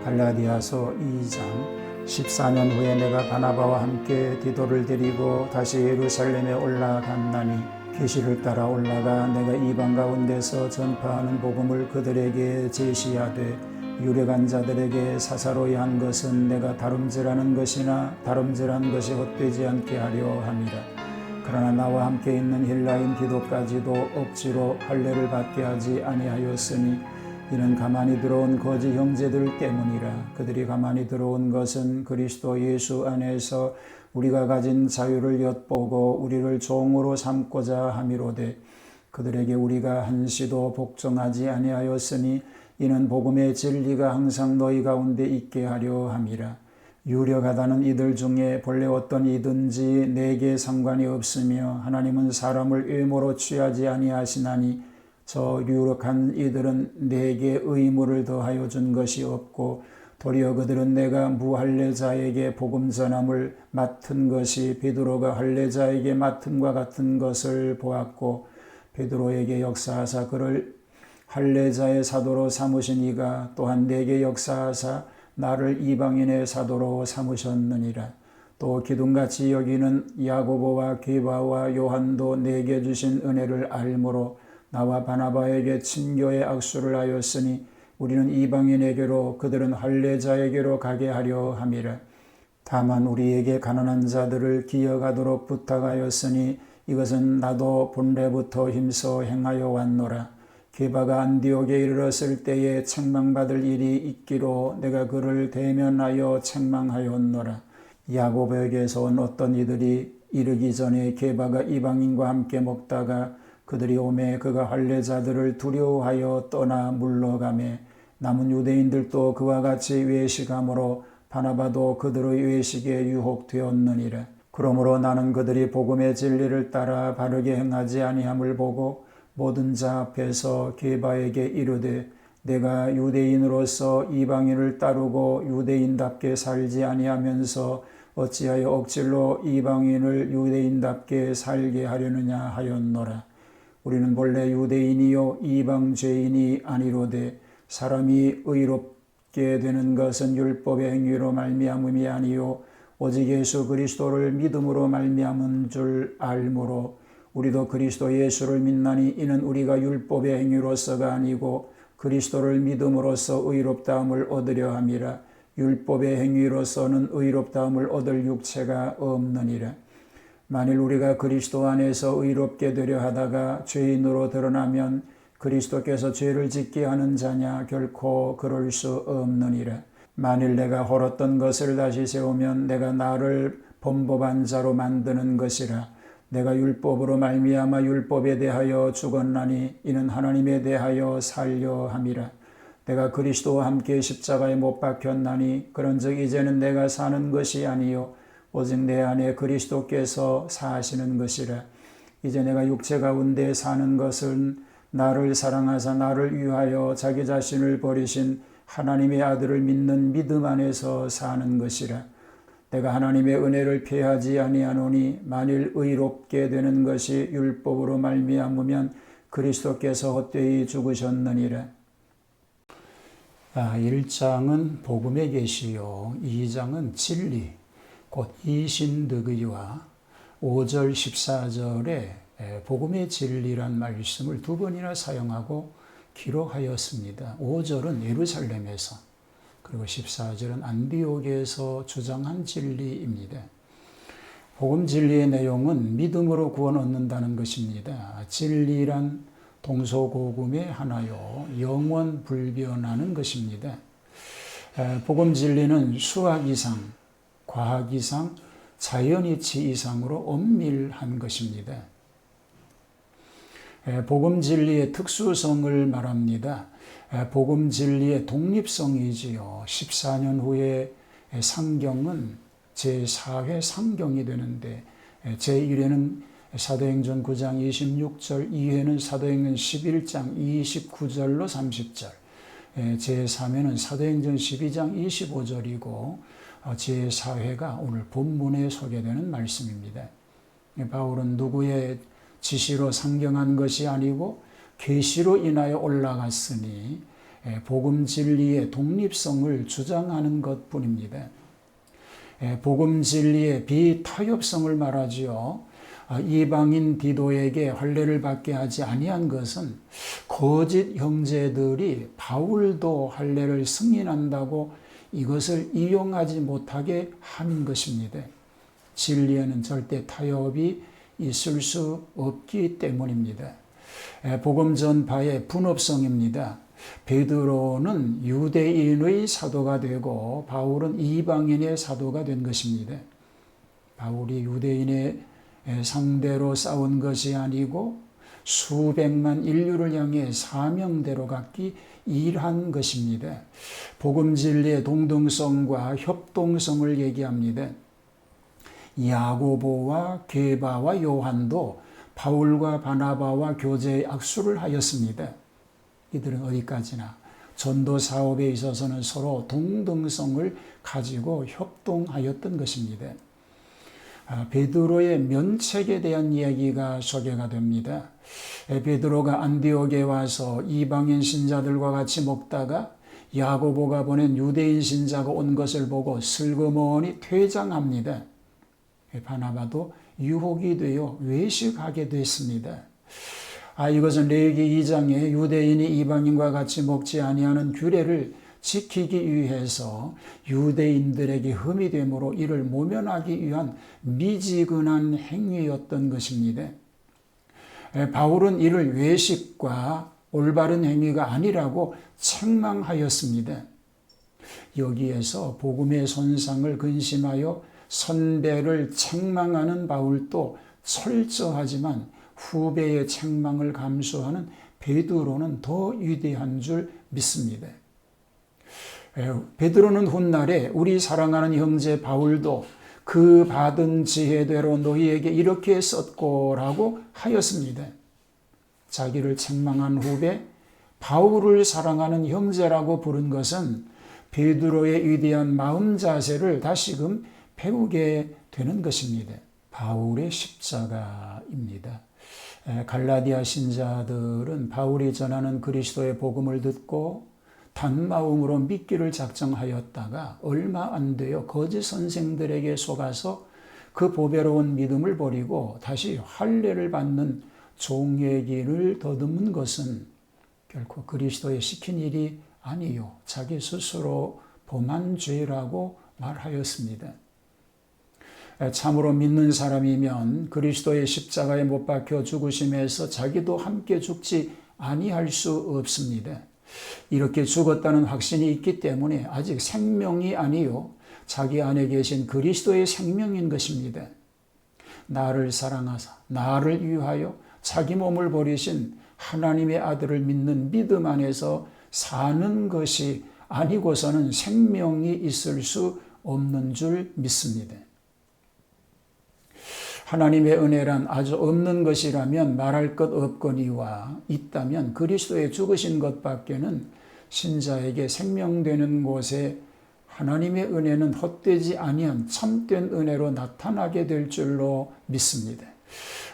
갈라디아서 2장 14년 후에 내가 바나바와 함께 디도를 데리고 다시 예루살렘에 올라갔나니 계시를 따라 올라가 내가 이방 가운데서 전파하는 복음을 그들에게 제시하되 유력한 자들에게 사사로이 한 것은 내가 다름질하는 것이나 다름질한 것이 헛되지 않게 하려 함이라. 그러나 나와 함께 있는 헬라인 디도까지도 억지로 할례를 받게 하지 아니하였으니 이는 가만히 들어온 거짓 형제들 때문이라. 그들이 가만히 들어온 것은 그리스도 예수 안에서 우리가 가진 자유를 엿보고 우리를 종으로 삼고자 함이로되 그들에게 우리가 한시도 복종하지 아니하였으니 이는 복음의 진리가 항상 너희 가운데 있게 하려 함이라. 유력하다는 이들 중에 본래 어떤 이든지 내게 상관이 없으며 하나님은 사람을 외모로 취하지 아니하시나니 저 유력한 이들은 내게 의무를 더하여 준 것이 없고 도리어 그들은 내가 무할례자에게 복음 전함을 맡은 것이 베드로가 할례자에게 맡음과 같은 것을 보았고 베드로에게 역사하사 그를 할례자의 사도로 삼으신 이가 또한 내게 역사하사 나를 이방인의 사도로 삼으셨느니라. 또 기둥같이 여기는 야고보와 게바와 요한도 내게 주신 은혜를 알므로 나와 바나바에게 친교의 악수를 하였으니 우리는 이방인에게로 그들은 할례자에게로 가게 하려 함이라. 다만 우리에게 가난한 자들을 기억하도록 부탁하였으니 이것은 나도 본래부터 힘써 행하여 왔노라. 게바가 안디옥에 이르렀을 때에 책망받을 일이 있기로 내가 그를 대면하여 책망하였노라. 야고보에게서 온 어떤 이들이 이르기 전에 게바가 이방인과 함께 먹다가 그들이 오매 그가 할례자들을 두려워하여 떠나 물러가매 남은 유대인들도 그와 같이 외식함으로 바나바도 그들의 외식에 유혹되었느니라. 그러므로 나는 그들이 복음의 진리를 따라 바르게 행하지 아니함을 보고 모든 자 앞에서 게바에게 이르되 내가 유대인으로서 이방인을 따르고 유대인답게 살지 아니하면서 어찌하여 억지로 이방인을 유대인답게 살게 하려느냐 하였노라. 우리는 본래 유대인이요 이방 죄인이 아니로되 사람이 의롭게 되는 것은 율법의 행위로 말미암음이 아니요 오직 예수 그리스도를 믿음으로 말미암은 줄 알므로 우리도 그리스도 예수를 믿나니 이는 우리가 율법의 행위로서가 아니고 그리스도를 믿음으로써 의롭다함을 얻으려 함이라. 율법의 행위로서는 의롭다함을 얻을 육체가 없느니라. 만일 우리가 그리스도 안에서 의롭게 되려 하다가 죄인으로 드러나면 그리스도께서 죄를 짓게 하는 자냐? 결코 그럴 수 없느니라. 만일 내가 헐었던 것을 다시 세우면 내가 나를 범법한 자로 만드는 것이라. 내가 율법으로 말미암아 율법에 대하여 죽었나니 이는 하나님에 대하여 살려 함이라. 내가 그리스도와 함께 십자가에 못 박혔나니 그런즉 이제는 내가 사는 것이 아니요 오직 내 안에 그리스도께서 사시는 것이라. 이제 내가 육체 가운데 사는 것은 나를 사랑하사 나를 위하여 자기 자신을 버리신 하나님의 아들을 믿는 믿음 안에서 사는 것이라. 내가 하나님의 은혜를 피하지 아니하노니 만일 의롭게 되는 것이 율법으로 말미암으면 그리스도께서 헛되이 죽으셨느니라. 1장은 복음의 계시요 2장은 진리 곧 이신득의와 5절 14절에 복음의 진리란 말씀을 두 번이나 사용하고 기록하였습니다. 5절은 예루살렘에서 그리고 14절은 안디옥에서 주장한 진리입니다. 복음 진리의 내용은 믿음으로 구원 얻는다는 것입니다. 진리란 동서고금의 하나요 영원 불변하는 것입니다. 복음 진리는 수학 이상, 과학 이상, 자연이치 이상으로 엄밀한 것입니다. 복음 진리의 특수성을 말합니다. 복음 진리의 독립성이지요. 14년 후에 상경은 제4회 상경이 되는데 제1회는 사도행전 9장 26절, 2회는 사도행전 11장 29절로 30절, 제3회는 사도행전 12장 25절이고 제4회가 오늘 본문에 소개되는 말씀입니다. 바울은 누구의 지시로 상경한 것이 아니고 계시로 인하여 올라갔으니 복음 진리의 독립성을 주장하는 것뿐입니다. 복음 진리의 비타협성을 말하지요. 이방인 디도에게 할례를 받게 하지 아니한 것은 거짓 형제들이 바울도 할례를 승인한다고 이것을 이용하지 못하게 하는 것입니다. 진리에는 절대 타협이 있을 수 없기 때문입니다. 복음 전파의 분업성입니다. 베드로는 유대인의 사도가 되고 바울은 이방인의 사도가 된 것입니다. 바울이 유대인의 상대로 싸운 것이 아니고 수백만 인류를 향해 사명대로 갖기 일한 것입니다. 복음 진리의 동등성과 협동성을 얘기합니다. 야고보와 게바와 요한도 바울과 바나바와 교제의 악수를 하였습니다. 이들은 어디까지나 전도 사업에 있어서는 서로 동등성을 가지고 협동하였던 것입니다. 베드로의 면책에 대한 이야기가 소개가 됩니다. 베드로가 안디옥에 와서 이방인 신자들과 같이 먹다가 야고보가 보낸 유대인 신자가 온 것을 보고 슬그머니 퇴장합니다. 바나바도 유혹이 되어 외식하게 됐습니다. 이것은 레위기 2장에 유대인이 이방인과 같이 먹지 아니하는 규례를 지키기 위해서 유대인들에게 흠이 되므로 이를 모면하기 위한 미지근한 행위였던 것입니다. 바울은 이를 외식과 올바른 행위가 아니라고 책망하였습니다. 여기에서 복음의 손상을 근심하여 선배를 책망하는 바울도 철저하지만 후배의 책망을 감수하는 베드로는 더 위대한 줄 믿습니다. 베드로는 훗날에 우리 사랑하는 형제 바울도 그 받은 지혜대로 너희에게 이렇게 썼고라고 하였습니다. 자기를 책망한 후배 바울을 사랑하는 형제라고 부른 것은 베드로의 위대한 마음 자세를 다시금 배우게 되는 것입니다. 바울의 십자가입니다. 갈라디아 신자들은 바울이 전하는 그리스도의 복음을 듣고 단마음으로 믿기를 작정하였다가 얼마 안 되어 거짓 선생들에게 속아서 그 보배로운 믿음을 버리고 다시 할례를 받는 종의 길을 더듬은 것은 결코 그리스도의 시킨 일이 아니요 자기 스스로 범한 죄라고 말하였습니다. 참으로 믿는 사람이면 그리스도의 십자가에 못 박혀 죽으심에서 자기도 함께 죽지 아니할 수 없습니다. 이렇게 죽었다는 확신이 있기 때문에 아직 생명이 아니요 자기 안에 계신 그리스도의 생명인 것입니다. 나를 사랑하사 나를 위하여 자기 몸을 버리신 하나님의 아들을 믿는 믿음 안에서 사는 것이 아니고서는 생명이 있을 수 없는 줄 믿습니다. 하나님의 은혜란 아주 없는 것이라면 말할 것 없거니와 있다면 그리스도의 죽으신 것밖에는 신자에게 생명되는 곳에 하나님의 은혜는 헛되지 아니한 참된 은혜로 나타나게 될 줄로 믿습니다.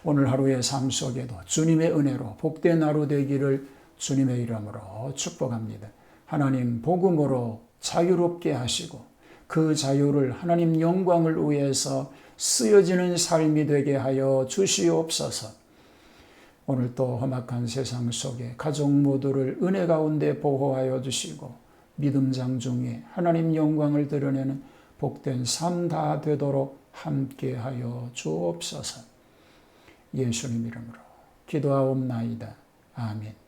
오늘 하루의 삶 속에도 주님의 은혜로 복된 하루 되기를 주님의 이름으로 축복합니다. 하나님 복음으로 자유롭게 하시고 그 자유를 하나님 영광을 위해서 쓰여지는 삶이 되게 하여 주시옵소서. 오늘 또 험악한 세상 속에 가족 모두를 은혜 가운데 보호하여 주시고 믿음 장중에 하나님 영광을 드러내는 복된 삶 다 되도록 함께하여 주옵소서. 예수님 이름으로 기도하옵나이다. 아멘.